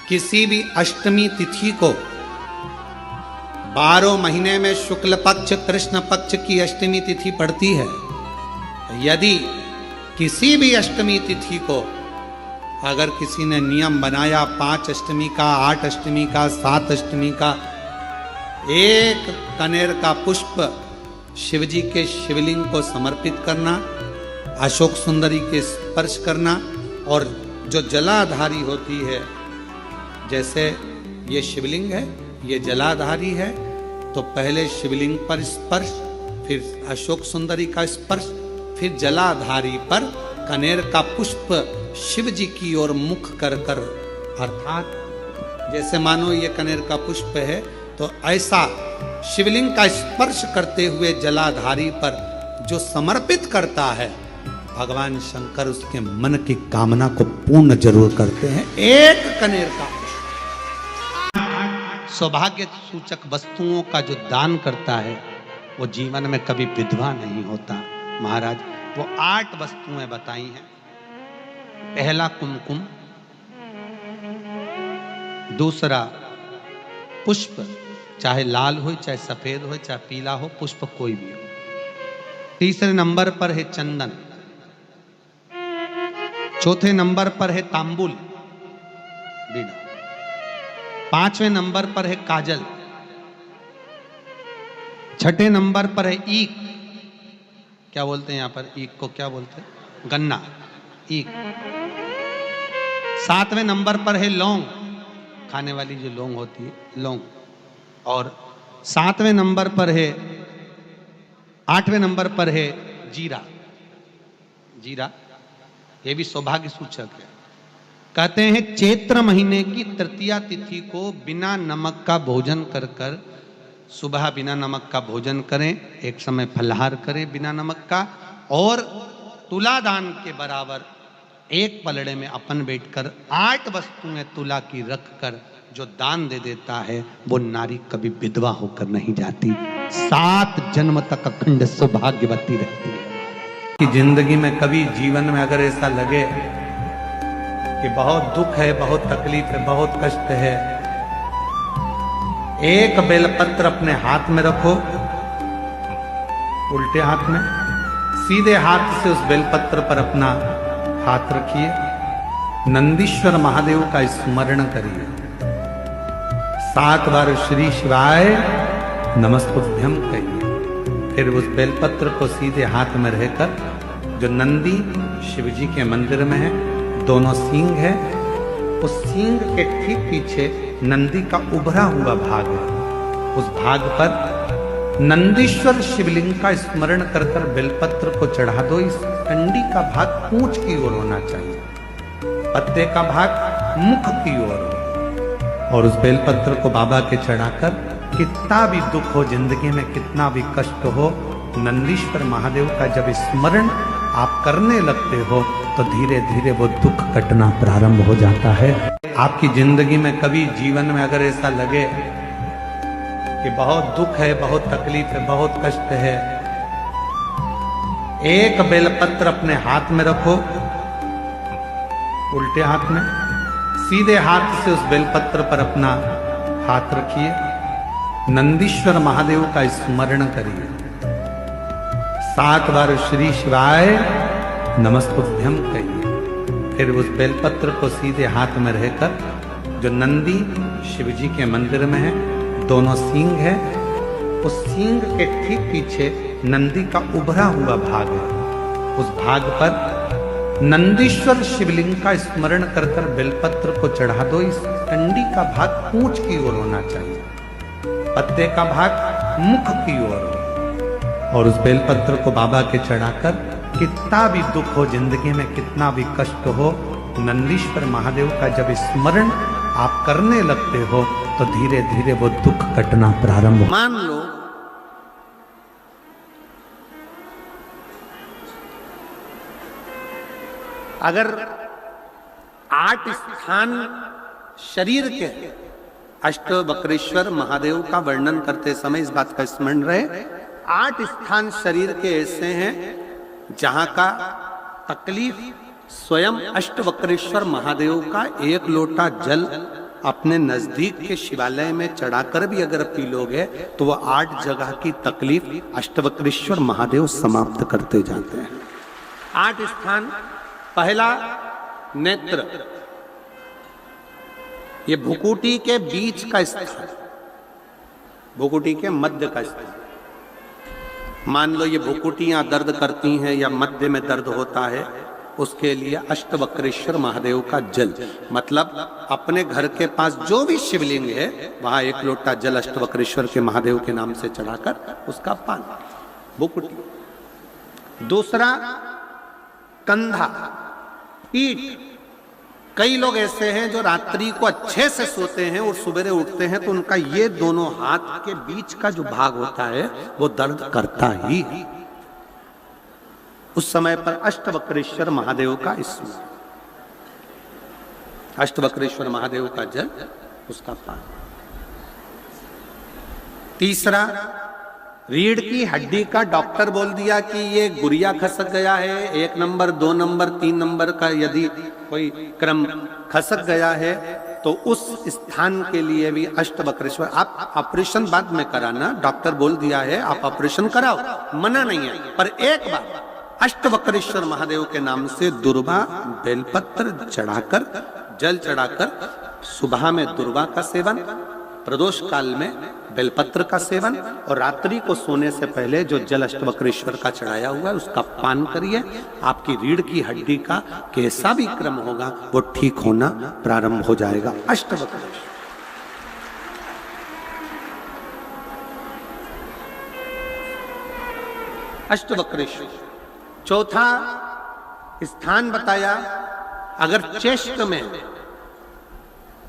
किसी भी अष्टमी तिथि को 12 महीने में शुक्ल पक्ष कृष्ण पक्ष की अष्टमी तिथि पड़ती है। यदि किसी भी अष्टमी तिथि को अगर किसी ने नियम बनाया 5 अष्टमी का, 8 अष्टमी का, 7 अष्टमी का, एक कनेर का पुष्प शिवजी के शिवलिंग को समर्पित करना, अशोक सुंदरी के स्पर्श करना, और जो जलाधारी होती है, जैसे ये शिवलिंग है, ये जलाधारी है, तो पहले शिवलिंग पर स्पर्श, फिर अशोक सुंदरी का स्पर्श, फिर जलाधारी पर कनेर का पुष्प शिव जी की ओर मुख कर कर, अर्थात जैसे मानो ये कनेर का पुष्प है, तो ऐसा शिवलिंग का स्पर्श करते हुए जलाधारी पर जो समर्पित करता है, भगवान शंकर उसके मन की कामना को पूर्ण जरूर करते हैं। एक कनेर का पुष्प सौभाग्य सूचक वस्तुओं का जो दान करता है वो जीवन में कभी विधवा नहीं होता। महाराज वो 8 वस्तुएं बताई हैं। पहला कुमकुम, दूसरा पुष्प, चाहे लाल हो, चाहे सफेद हो, चाहे पीला हो, पुष्प कोई भी हो। तीसरे नंबर पर है चंदन, चौथे नंबर पर है तांबुल बीड़ा, 5वें नंबर पर है काजल, 6ठे नंबर पर है ईख, क्या बोलते हैं यहां पर ईख को, क्या बोलते हैं, गन्ना, ईख। 7वें नंबर पर है लौंग, खाने वाली जो लौंग होती है, लौंग। और 7वें नंबर पर है, 8वें नंबर पर है जीरा, जीरा ये भी सौभाग्य सूचक है। कहते हैं चैत्र महीने की तृतीया तिथि को बिना नमक का भोजन कर कर, सुबह बिना नमक का भोजन करें, एक समय फलाहार करें बिना नमक का, और तुलादान के बराबर एक पलड़े में अपन बैठकर 8 वस्तुएं तुला की रख कर जो दान दे देता है, वो नारी कभी विधवा होकर नहीं जाती, 7 जन्म तक अखंड सौभाग्यवती रहती है। कि जिंदगी में कभी जीवन में अगर ऐसा लगे कि बहुत दुख है, बहुत तकलीफ है, बहुत कष्ट है, एक बेलपत्र अपने हाथ में रखो, उल्टे हाथ में, सीधे हाथ से उस बेलपत्र पर अपना हाथ रखिए, नंदीश्वर महादेव का स्मरण करिए, 7 बार श्री शिवाय नमस्तुभ्यम कहिए। फिर उस बेलपत्र को सीधे हाथ में रहकर, जो नंदी शिवजी के मंदिर में है, दोनों सींग है, उस सींग के ठीक पीछे नंदी का उभरा हुआ भाग है, उस भाग पर नंदीश्वर शिवलिंग का स्मरण कर कर बेलपत्र को चढ़ा दो। इस कंडी का भाग पूंछ की ओर होना चाहिए, पत्ते का भाग मुख की ओर हो, और उस बेलपत्र को बाबा के चढ़ाकर कितना भी दुख हो जिंदगी में, कितना भी कष्ट हो, नंदीश्वर महादेव का जब स्मरण आप करने लगते हो तो धीरे धीरे वो दुख कटना प्रारंभ हो जाता है। आपकी जिंदगी में कभी जीवन में अगर ऐसा लगे कि बहुत दुख है, बहुत तकलीफ है, बहुत कष्ट है, एक बेलपत्र अपने हाथ में रखो, उल्टे हाथ में, सीधे हाथ से उस बेलपत्र पर अपना हाथ रखिए, नंदीश्वर महादेव का स्मरण करिए, 7 बार श्री शिवाय नमस्तुभ्यम कहिए। फिर उस बेलपत्र को सीधे हाथ में रहकर, जो नंदी शिवजी के मंदिर में है, दोनों सींग है, उस सींग के ठीक पीछे नंदी का उभरा हुआ भाग है, उस भाग पर नंदीश्वर शिवलिंग का स्मरण कर कर बेलपत्र को चढ़ा दो। इस कंडी का भाग पूंछ की ओर होना चाहिए, पत्ते का भाग मुख की ओर हो, और उस बेलपत्र को बाबा के चढ़ाकर कितना भी दुख हो जिंदगी में, कितना भी कष्ट हो, नंदीश्वर महादेव का जब स्मरण आप करने लगते हो तो धीरे धीरे वो दुख कटना प्रारंभ हो। मान लो अगर 8 स्थान शरीर के अष्टवक्रेश्वर महादेव का वर्णन करते समय इस बात का स्मरण रहे, 8 स्थान शरीर के ऐसे हैं जहां का तकलीफ स्वयं अष्टवक्रेश्वर महादेव का 1 लोटा जल अपने नजदीक के शिवालय में चढ़ाकर भी अगर पी लोगे तो वह 8 जगह की तकलीफ अष्टवक्रेश्वर महादेव समाप्त करते जाते हैं। 8 स्थान। पहला नेत्र, ये भुकुटी के बीच का स्थान, भुकुटी के मध्य का स्थान। मान लो ये भुकुटियां दर्द करती हैं या मध्य में दर्द होता है, उसके लिए अष्टवक्रेश्वर महादेव का जल, मतलब अपने घर के पास जो भी शिवलिंग है वहां 1 लोटा जल अष्टवक्रेश्वर के महादेव के नाम से चढ़ाकर उसका पान, भुकुटी। दूसरा कंधा, पीठ। कई लोग ऐसे हैं जो रात्रि को अच्छे से सोते हैं और सुबह उठते हैं तो उनका ये दोनों हाथ के बीच का जो भाग होता है वो दर्द करता ही है। उस समय पर अष्टवक्रेश्वर महादेव का स्मरण, अष्टवक्रेश्वर महादेव का जल, उसका पान। तीसरा, रीढ़ की हड्डी का डॉक्टर बोल दिया कि ये गुरिया खसक गया है, 1 नंबर 2 नंबर 3 नंबर का यदि कोई क्रम खसक गया है तो उस स्थान के लिए भी अष्टवक्रेश्वर। आप ऑपरेशन बाद में कराना, डॉक्टर बोल दिया है आप ऑपरेशन कराओ, मना नहीं है, पर एक बार अष्टवक्रेश्वर महादेव के नाम से दुर्वा बेलपत्र चढ़ाकर, जल चढ़ाकर, सुबह में दुर्वा का सेवन, प्रदोष काल में बेलपत्र का सेवन और रात्रि को सोने से पहले जो जल अष्टवक्रेश्वर का चढ़ाया हुआ है उसका पान करिए। आपकी रीढ़ की हड्डी का कैसा भी क्रम होगा वो ठीक होना प्रारंभ हो जाएगा। अष्टवक्रेश्वर। अष्टवक्रेश्वर। चौथा स्थान बताया, अगर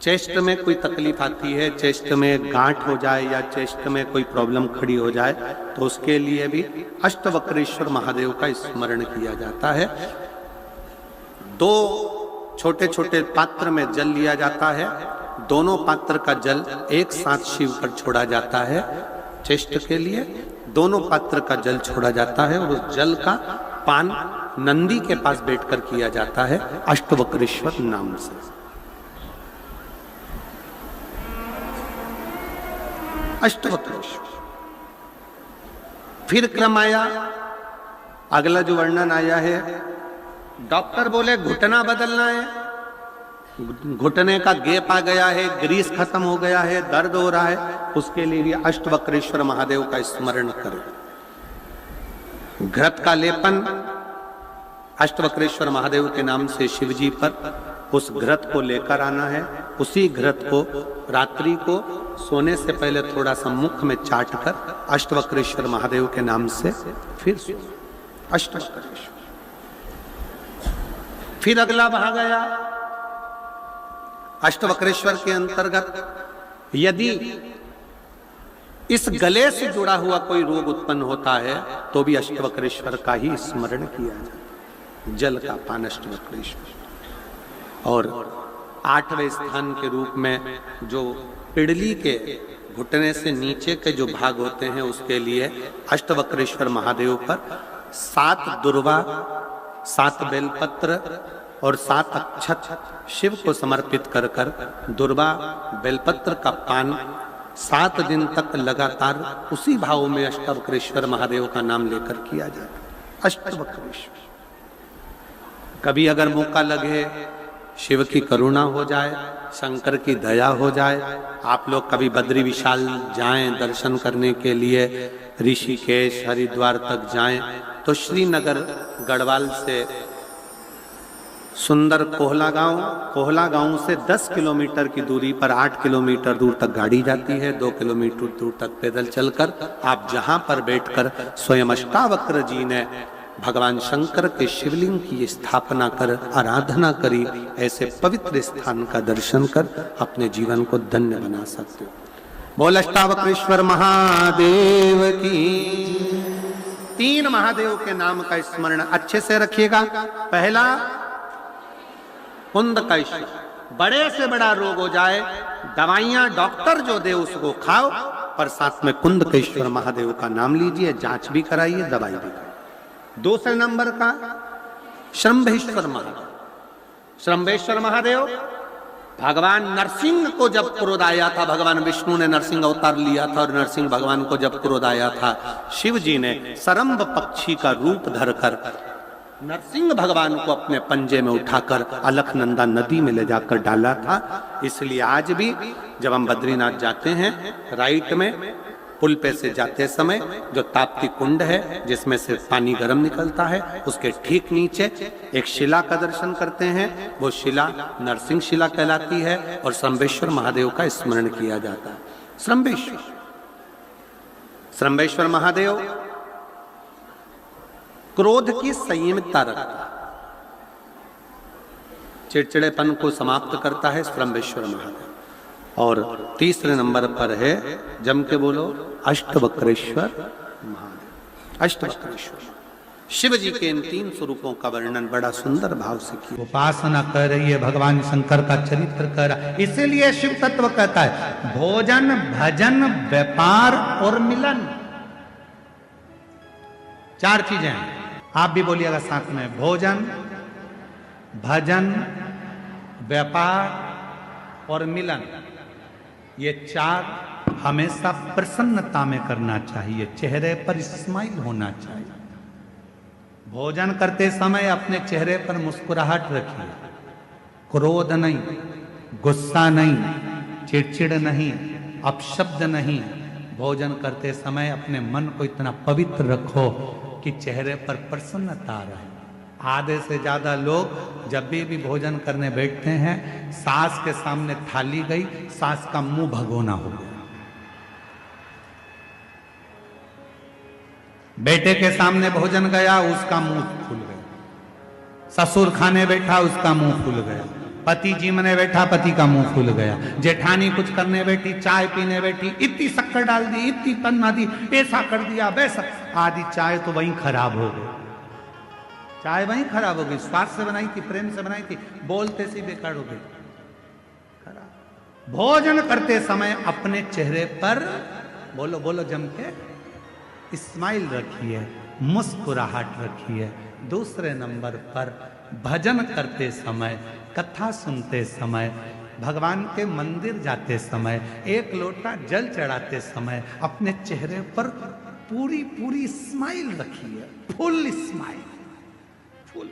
चेस्ट में कोई तकलीफ आती है, चेस्ट में गांठ हो जाए या चेस्ट में कोई प्रॉब्लम खड़ी हो जाए तो उसके लिए भी अष्टवक्रेश्वर महादेव का स्मरण किया जाता है। 2 छोटे छोटे पात्र में जल लिया जाता है, दोनों पात्र का जल एक साथ शिव पर छोड़ा जाता है। चेस्ट के लिए दोनों पात्र का जल छोड़ा जाता है और उस जल का पान नंदी के पास बैठकर किया जाता है अष्टवक्रेश्वर नाम से। अष्टवक्रेश्वर। फिर क्रम आया, अगला जो वर्णन आया है, डॉक्टर बोले घुटना बदलना है, घुटने का गैप आ गया है, ग्रीस खत्म हो गया है, दर्द हो रहा है, उसके लिए भी अष्टवक्रेश्वर महादेव का स्मरण करें। घृत का लेपन अष्टवक्रेश्वर महादेव के नाम से शिवजी पर उस घृत को लेकर आना है। उसी घृत को रात्रि को सोने से पहले थोड़ा सा मुख में चाट कर अष्टवक्रेश्वर महादेव के नाम से फिर अष्टवक्रेश्वर। फिर अगला भाग आया अष्टवक्रेश्वर के अंतर्गत, यदि इस गले से जुड़ा हुआ कोई रोग उत्पन्न होता है तो भी अष्टवक्रेश्वर का ही स्मरण किया जाए, जल का पान अष्टवक्रेश्वर। और 8वें स्थान के रूप में जो पिड़ली के घुटने से नीचे के जो भाग होते हैं उसके लिए अष्टवक्रेश्वर महादेव पर 7 दुर्वा, 7 बेलपत्र और 7 अक्षत शिव को समर्पित कर कर दुर्वा बेलपत्र का पान 7 दिन तक लगातार उसी भाव में अष्टवक्रेश्वर महादेव का नाम लेकर किया जाए। अष्टवक्रेश्वर। कभी अगर मौका लगे, शिव की करुणा हो जाए, शंकर की दया हो जाए, आप लोग कभी बद्री विशाल जाएं दर्शन करने के लिए, ऋषिकेश हरिद्वार तक जाएं तो श्रीनगर गढ़वाल से सुंदर कोहला गांव से 10 किलोमीटर की दूरी पर 8 किलोमीटर दूर तक गाड़ी जाती है, 2 किलोमीटर दूर तक पैदल चलकर आप जहां पर बैठकर स्वयं अष्टावक्र जी ने भगवान शंकर के शिवलिंग की स्थापना कर आराधना करी, ऐसे पवित्र स्थान का दर्शन कर अपने जीवन को धन्य बना सकते हो। बोल अष्टावक्रेश्वर महादेव की। 3 महादेव के नाम का स्मरण अच्छे से रखिएगा। पहला कुंदकेश्वर, बड़े से बड़ा रोग हो जाए, दवाइयां डॉक्टर जो दे उसको खाओ, पर साथ में कुंदकेश्वर महादेव का नाम लीजिए, जांच भी कराइए, दवाई भी कराइए। दूसरे नंबर का श्रंभेश्वर महादेव। श्रंभेश्वर महादेव भगवान नरसिंह को जब क्रोध आया था, भगवान विष्णु ने नरसिंह अवतार लिया था, और नरसिंह भगवान को जब क्रोध आया था, शिव जी ने सरम्ब पक्षी का रूप धरकर नरसिंह भगवान को अपने पंजे में उठाकर अलकनंदा नदी में ले जाकर डाला था। इसलिए आज भी जब हम बद्रीनाथ जाते हैं, राइट में पुल पे से जाते समय जो ताप्ती कुंड है जिसमें से पानी गर्म निकलता है, उसके ठीक नीचे एक शिला का दर्शन करते हैं। वो शिला नरसिंह शिला कहलाती है और श्रंबेश्वर महादेव का स्मरण किया जाता है। श्रंबेश्वर महादेव क्रोध की संयमितता रखता है, चिड़चिड़ेपन को समाप्त करता है श्रंबेश्वर महादेव। और तीसरे नंबर पर है, जम के बोलो, अष्टवक्रेश्वर महादेव। अष्टवक्रेश्वर शिव जी के इन 3 स्वरूपों का वर्णन बड़ा सुंदर भाव से किया। उपासना कर रही है, भगवान शंकर का चरित्र कर रहा है। इसीलिए शिव तत्व कहता है भोजन भजन व्यापार और मिलन, 4 चीजें हैं। आप भी बोलिएगा साथ में, भोजन भजन व्यापार और मिलन। ये 4 हमेशा प्रसन्नता में करना चाहिए, चेहरे पर स्माइल होना चाहिए। भोजन करते समय अपने चेहरे पर मुस्कुराहट रखिए, क्रोध नहीं, गुस्सा नहीं, चिड़चिड़ नहीं, अपशब्द नहीं। भोजन करते समय अपने मन को इतना पवित्र रखो कि चेहरे पर प्रसन्नता रहे। आधे से ज्यादा लोग जब भी भोजन करने बैठते हैं, सास के सामने थाली गई, सास का मुंह भगोना हो गया। बेटे के सामने भोजन गया, उसका मुंह फूल गया। ससुर खाने बैठा, उसका मुंह फूल गया। पति जी मने बैठा, पति का मुंह फूल गया। जेठानी कुछ करने बैठी, चाय पीने बैठी, इतनी शक्कर डाल दी, इतनी पन्ना दी, ऐसा कर दिया वैसा, आधी चाय तो वहीं खराब हो गई। चाय वहीं खराब हो गई, स्वाद से बनाई थी, प्रेम से बनाई थी, बोलते से बेकार हो गई, खराब। भोजन करते समय अपने चेहरे पर बोलो बोलो जम के स्माइल रखिए, मुस्कुराहट रखिए। दूसरे नंबर पर भजन करते समय, कथा सुनते समय, भगवान के मंदिर जाते समय, एक लोटा जल चढ़ाते समय अपने चेहरे पर पूरी पूरी स्माइल रखिए, फुल स्माइल, फुल।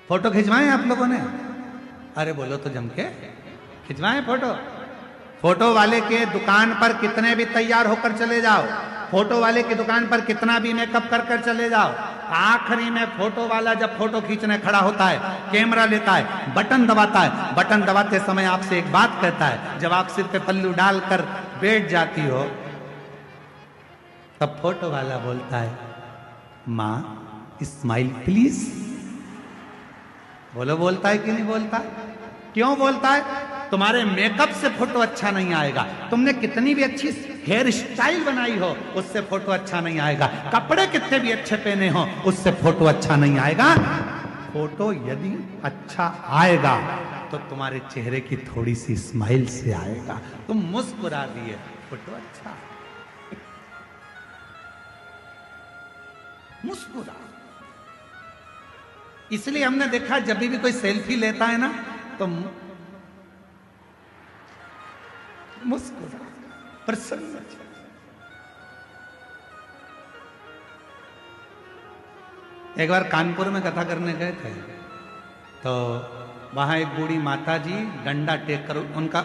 फोटो खिंचवाएं आप लोगों ने? अरे बोलो तो जम के खिंचवाएं फोटो। फोटो वाले के दुकान पर कितने भी तैयार होकर चले जाओ, फोटो वाले की दुकान पर कितना भी मेकअप कर कर चले जाओ, आखिरी में फोटो वाला जब फोटो खींचने खड़ा होता है, कैमरा लेता है, बटन दबाता है, बटन दबाते समय आपसे एक बात कहता है। जब आप सिर पे पल्लू डालकर बैठ जाती हो, तब फोटो वाला बोलता है, माँ स्माइल प्लीज। बोलो बोलता है कि नहीं बोलता? क्यों बोलता है? तुम्हारे मेकअप से फोटो अच्छा नहीं आएगा, तुमने कितनी भी अच्छी हेयर स्टाइल बनाई हो उससे फोटो अच्छा नहीं आएगा, कपड़े कितने भी अच्छे पहने हो उससे फोटो अच्छा नहीं आएगा। फोटो यदि अच्छा आएगा तो तुम्हारे चेहरे की थोड़ी सी स्माइल से आएगा। तुम मुस्कुरा दिए, फोटो अच्छा, मुस्कुरा। इसलिए हमने देखा जब भी कोई सेल्फी लेता है ना तो मुस्कुरा, प्रसन्न। एक बार कानपुर में कथा करने गए थे, तो वहां एक बूढ़ी माता जी डंडा टेक कर,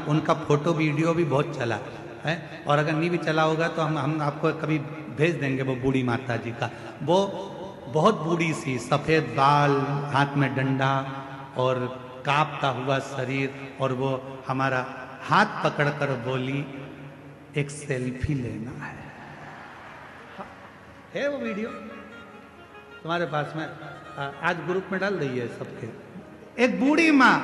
उनका फोटो वीडियो भी बहुत चला है, और अगर नहीं भी चला होगा तो हम आपको कभी भेज देंगे वो बूढ़ी माता जी का। वो बहुत बूढ़ी सी, सफेद बाल, हाथ में डंडा और कांपता हुआ शरीर, और वो हमारा हाथ पकड़कर बोली, एक सेल्फी लेना है वो वीडियो तुम्हारे पास में? आज ग्रुप में डाल दीजिए सबके। एक बूढ़ी माँ,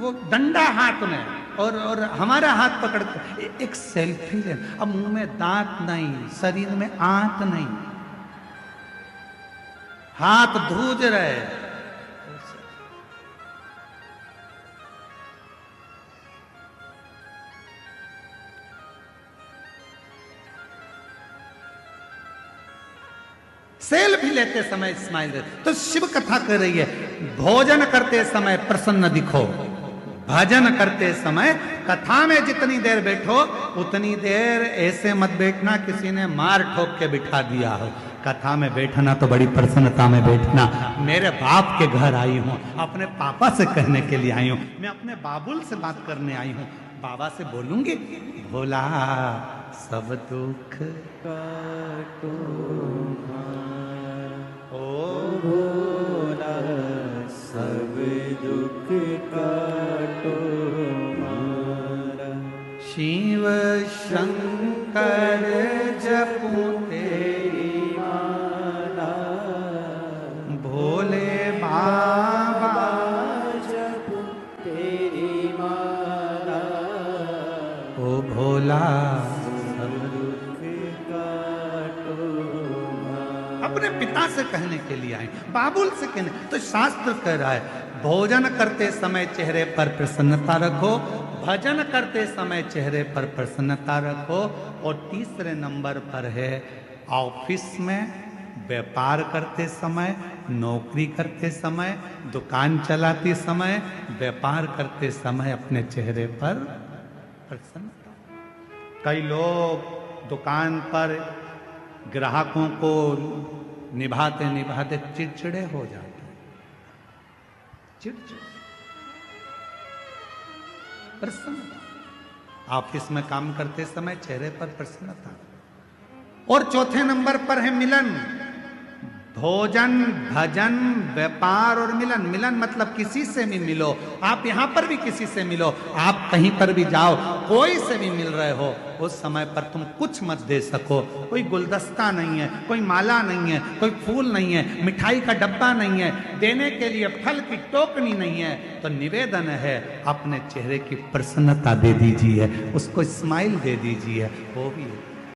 वो डंडा हाथ में और हमारा हाथ पकड़कर एक सेल्फी लेना। अब मुंह में दांत नहीं, शरीर में आंत नहीं, हाथ धूज रहे। सेल्फी लेते समय स्माइल। तो शिव कथा कर रही है, भोजन करते समय प्रसन्न दिखो, भजन करते समय, कथा में जितनी देर बैठो उतनी देर ऐसे मत बैठना किसी ने मार ठोक के बिठा दिया हो। कथा में बैठना तो बड़ी प्रसन्नता में बैठना। मेरे बाप के घर आई हूं, अपने पापा से कहने के लिए आई हूं, मैं अपने बाबुल से बात करने आई हूं, बाबा से बोलूंगी भोला सब दुख काटो ओ भोला सब दुख काटो शिव शंकर जपू तेरी माला भोले बाबा जपू तेरी माला ओ भोला सब दुख काटो। अपने पिता से कहने के लिए आए, बाबुल से कहने, तो शास्त्र कह रहा है भोजन करते समय चेहरे पर प्रसन्नता रखो, भजन करते समय चेहरे पर प्रसन्नता रखो। और तीसरे नंबर पर है ऑफिस में, व्यापार करते समय, नौकरी करते समय, दुकान चलाते समय, व्यापार करते समय अपने चेहरे पर प्रसन्नता। कई लोग दुकान पर ग्राहकों को निभाते निभाते चिड़चिड़े हो जाते, चिड़चिड़ प्रसन्नता। ऑफिस में काम करते समय चेहरे पर प्रसन्नता। और चौथे नंबर पर है मिलन, भोजन, भजन, व्यापार और मिलन। मिलन मतलब किसी से भी मिलो, आप यहां पर भी किसी से मिलो, आप कहीं पर भी जाओ, कोई से भी मिल रहे हो, उस समय पर तुम कुछ मत दे सको, कोई गुलदस्ता नहीं है, कोई माला नहीं है, कोई फूल नहीं है, मिठाई का डब्बा नहीं है, देने के लिए फल की टोकनी नहीं है, तो निवेदन है अपने चेहरे की प्रसन्नता दे दीजिए, उसको स्माइल दे दीजिए, वो भी है।